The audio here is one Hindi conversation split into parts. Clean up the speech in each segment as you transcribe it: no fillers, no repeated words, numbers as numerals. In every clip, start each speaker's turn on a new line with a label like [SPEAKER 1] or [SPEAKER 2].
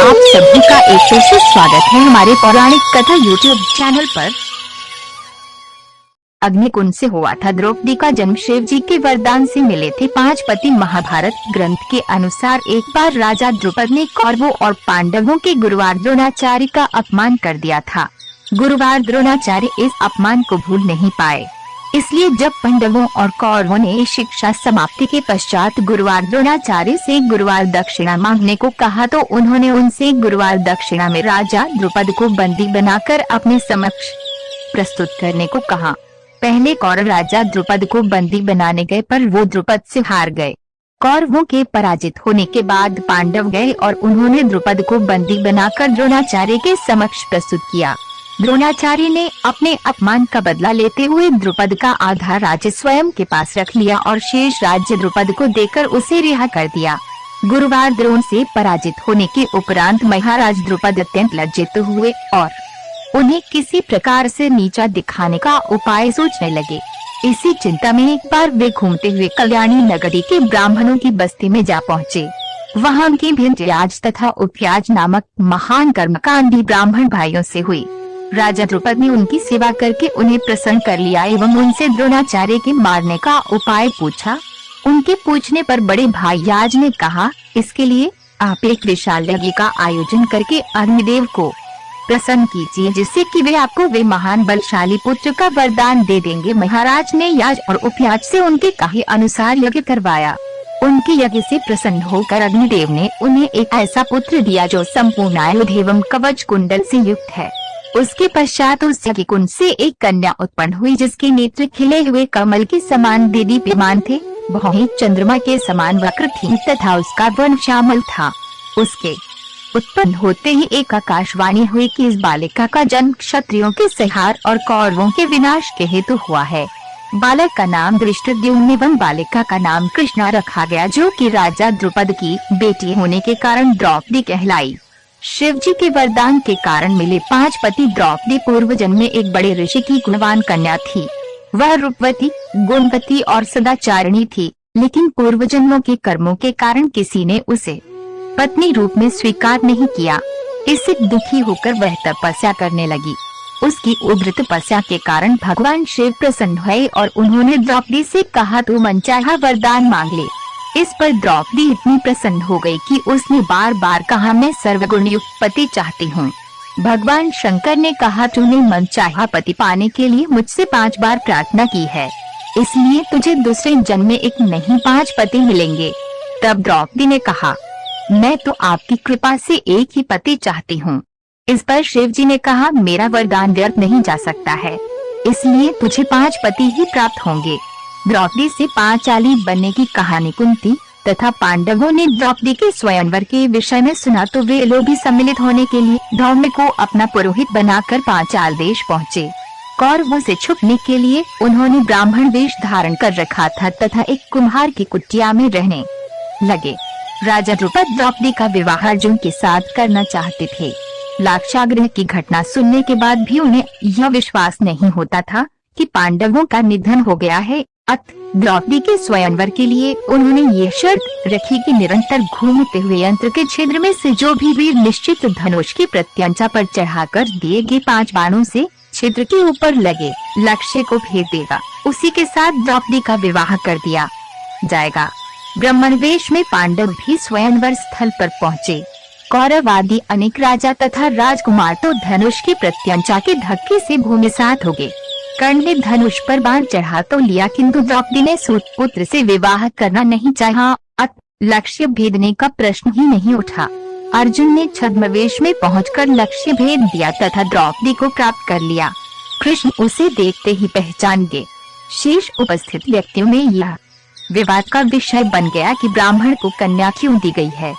[SPEAKER 1] आप सभी का एक फिर से स्वागत है हमारे पौराणिक कथा यूट्यूब चैनल पर। अग्निकुंड से हुआ था द्रौपदी का जन्म। शिव जी के वरदान से मिले थे 5 पति। महाभारत ग्रंथ के अनुसार एक बार राजा द्रुपद ने कौरवों और पांडवों के गुरुवार द्रोणाचार्य का अपमान कर दिया था। गुरुवार द्रोणाचार्य इस अपमान को भूल नहीं पाए, इसलिए जब पांडवों और कौरवों ने शिक्षा समाप्ति के पश्चात गुरुवार द्रोणाचार्य से गुरुवार दक्षिणा मांगने को कहा तो उन्होंने उनसे गुरुवार दक्षिणा में राजा द्रुपद को बंदी बनाकर अपने समक्ष प्रस्तुत करने को कहा। पहले कौरव राजा द्रुपद को बंदी बनाने गए पर वो द्रुपद से हार गए। कौरवों के पराजित होने के बाद पांडव गए और उन्होंने द्रुपद को बंदी बनाकर द्रोणाचार्य के समक्ष प्रस्तुत किया। द्रोणाचार्य ने अपने अपमान का बदला लेते हुए द्रुपद का आधा राज्य स्वयं के पास रख लिया और शेष राज्य द्रुपद को देकर उसे रिहा कर दिया। गुरुवार द्रोण से पराजित होने के उपरांत महाराज द्रुपद अत्यंत लज्जित हुए और उन्हें किसी प्रकार से नीचा दिखाने का उपाय सोचने लगे। इसी चिंता में एक बार वे घूमते हुए कल्याणी नगरी के ब्राह्मणों की बस्ती में जा पहुँचे। वहाँ उनकी भिन्न याज तथा उपयाज नामक महान कर्मकांडी ब्राह्मण भाइयों से हुई। राजा द्रुपद ने उनकी सेवा करके उन्हें प्रसन्न कर लिया एवं उनसे द्रोणाचार्य के मारने का उपाय पूछा। उनके पूछने पर बड़े भाई याज ने कहा, इसके लिए आप एक विशाल यज्ञ का आयोजन करके अग्निदेव को प्रसन्न कीजिए, जिससे कि वे आपको वे महान बलशाली पुत्र का वरदान दे देंगे। महाराज ने याज और उपयाज से उनके कहे अनुसार यज्ञ करवाया। उनके यज्ञ से प्रसन्न होकर अग्निदेव ने उन्हें एक ऐसा पुत्र दिया जो संपूर्ण आयुध एवं कवच कुंडल से युक्त है। उसके पश्चात उस यज्ञ कुंड से एक कन्या उत्पन्न हुई जिसके नेत्र खिले हुए कमल के समान देदीप्यमान थे, भौहें चंद्रमा के समान वक्र थीं तथा उसका वर्ण श्यामल था। उसके उत्पन्न होते ही एक आकाशवाणी हुई कि इस बालिका का जन्म क्षत्रियों के संहार और कौरवों के विनाश के हेतु हुआ है। बालक का नाम धृष्टद्युम्न एवं बालिका का नाम कृष्णा रखा गया, जो कि राजा द्रुपद की बेटी होने के कारण द्रौपदी कहलाई। शिव जी के वरदान के कारण मिले 5 पति। द्रौपदी पूर्व जन्म में एक बड़े ऋषि की गुणवान कन्या थी। वह रूपवती, गुणवती और सदाचारिणी थी, लेकिन पूर्व जन्मों के कर्मों के कारण किसी ने उसे पत्नी रूप में स्वीकार नहीं किया। इससे दुखी होकर वह तपस्या करने लगी। उसकी उग्र तपस्या के कारण भगवान शिव प्रसन्न हुए और उन्होंने द्रौपदी से कहा, तू मनचाहा वरदान मांग ले। इस पर द्रौपदी इतनी प्रसन्न हो गई कि उसने बार बार कहा, मैं सर्वगुण युक्त पति चाहती हूँ। भगवान शंकर ने कहा, तूने मनचाहा पति पाने के लिए मुझसे 5 बार प्रार्थना की है, इसलिए तुझे दूसरे जन्म में एक नहीं 5 पति मिलेंगे। तब द्रौपदी ने कहा, मैं तो आपकी कृपा से एक ही पति चाहती हूँ। इस पर शिव जी ने कहा, मेरा वरदान व्यर्थ नहीं जा सकता है, इसलिए तुझे 5 पति ही प्राप्त होंगे। द्रौपदी से पांचाली बनने की कहानी कुंती तथा पांडवों ने द्रौपदी के स्वयंवर के विषय में सुना तो वे लोग भी सम्मिलित होने के लिए धौम्य को अपना पुरोहित बनाकर पांचाल देश पहुँचे। कौरवों से छुपने के लिए उन्होंने ब्राह्मण वेश धारण कर रखा था तथा एक कुम्हार की कुटिया में रहने लगे। राजा द्रुपद द्रौपदी का विवाह अर्जुन के साथ करना चाहते थे। लाक्षागृह की घटना सुनने के बाद भी उन्हें यह विश्वास नहीं होता था कि पांडवों का निधन हो गया है। द्रौपदी के स्वयंवर के लिए उन्होंने ये शर्त रखी कि निरंतर घूमते हुए यंत्र के छिद्र में से जो भी वीर निश्चित धनुष की प्रत्यंचा पर चढ़ाकर दिए गए 5 बाणों से छिद्र के ऊपर लगे लक्ष्य को भेद देगा, उसी के साथ द्रौपदी का विवाह कर दिया जाएगा। ब्राह्मण वेश में पांडव भी स्वयंवर स्थल पर पहुँचे। कौरव आदि अनेक राजा तथा राजकुमार तो धनुष की प्रत्यंचा के धक्के से भूमिसात हो गए। कर्ण ने धनुष पर बाण चढ़ा तो लिया, किंतु द्रौपदी ने सूत पुत्र से विवाह करना नहीं चाहा। लक्ष्य भेदने का प्रश्न ही नहीं उठा। अर्जुन ने छद्मवेश में पहुंचकर लक्ष्य भेद दिया तथा द्रौपदी को प्राप्त कर लिया। कृष्ण उसे देखते ही पहचान गए। शेष उपस्थित व्यक्तियों में यह विवाद का विषय बन गया कि ब्राह्मण को कन्या क्यों दी गई है।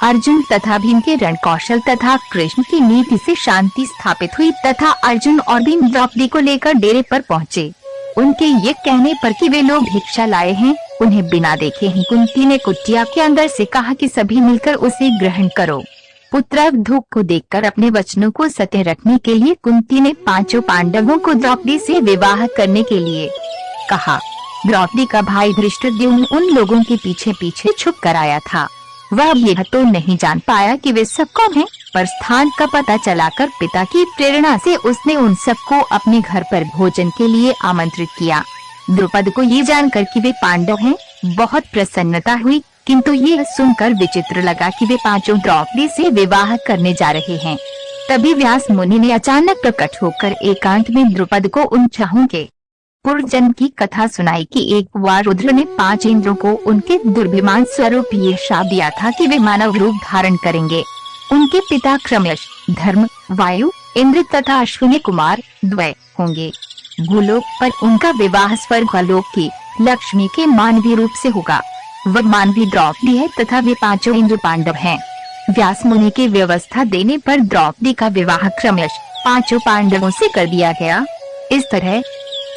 [SPEAKER 1] अर्जुन तथा भीम के रण कौशल तथा कृष्ण की नीति से शांति स्थापित हुई तथा अर्जुन और भीम द्रौपदी को लेकर डेरे पर पहुँचे। उनके ये कहने पर कि वे लोग भिक्षा लाए हैं, उन्हें बिना देखे ही कुंती ने कुटिया के अंदर से कहा कि सभी मिलकर उसे ग्रहण करो। पुत्रवधू को देखकर अपने वचनों को सत्य रखने के लिए कुंती ने 5 पांडवों को द्रौपदी से विवाह करने के लिए कहा। द्रौपदी का भाई धृष्टद्युम्न उन लोगों के पीछे पीछे छुप कर आया था। वह यह तो नहीं जान पाया कि वे सब कौन हैं, पर स्थान का पता चलाकर पिता की प्रेरणा से उसने उन सबको अपने घर पर भोजन के लिए आमंत्रित किया। द्रुपद को ये जानकर कि वे पांडव हैं, बहुत प्रसन्नता हुई, किंतु ये सुनकर विचित्र लगा कि वे पांचों द्रौपदी से विवाह करने जा रहे हैं। तभी व्यास मुनि ने अचानक प्रकट होकर एकांत में द्रुपद को उन छहों के पूर्वजन्म की कथा सुनाई कि एक बार रुद्र ने 5 इंद्रों को उनके दुर्भिमान स्वरूप ये शाप दिया था कि वे मानव रूप धारण करेंगे। उनके पिता क्रमश धर्म, वायु, इंद्र तथा अश्विनी कुमार द्वय होंगे। भूलोक पर उनका विवाह स्वर्गलोक की लक्ष्मी के मानवीय रूप से होगा। वह मानवी द्रौपदी है तथा वे पांचों इंद्र पांडव हैं। व्यास मुनि की व्यवस्था देने पर द्रौपदी का विवाह क्रमश 5 पांडवों से कर दिया गया। इस तरह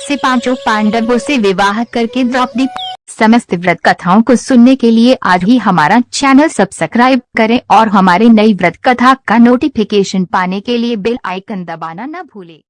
[SPEAKER 1] से 5 पांडवों से विवाह करके द्रौपदी। समस्त व्रत कथाओं को सुनने के लिए आज ही हमारा चैनल सब्सक्राइब करें और हमारे नई व्रत कथा का नोटिफिकेशन पाने के लिए बेल आइकन दबाना न भूलें।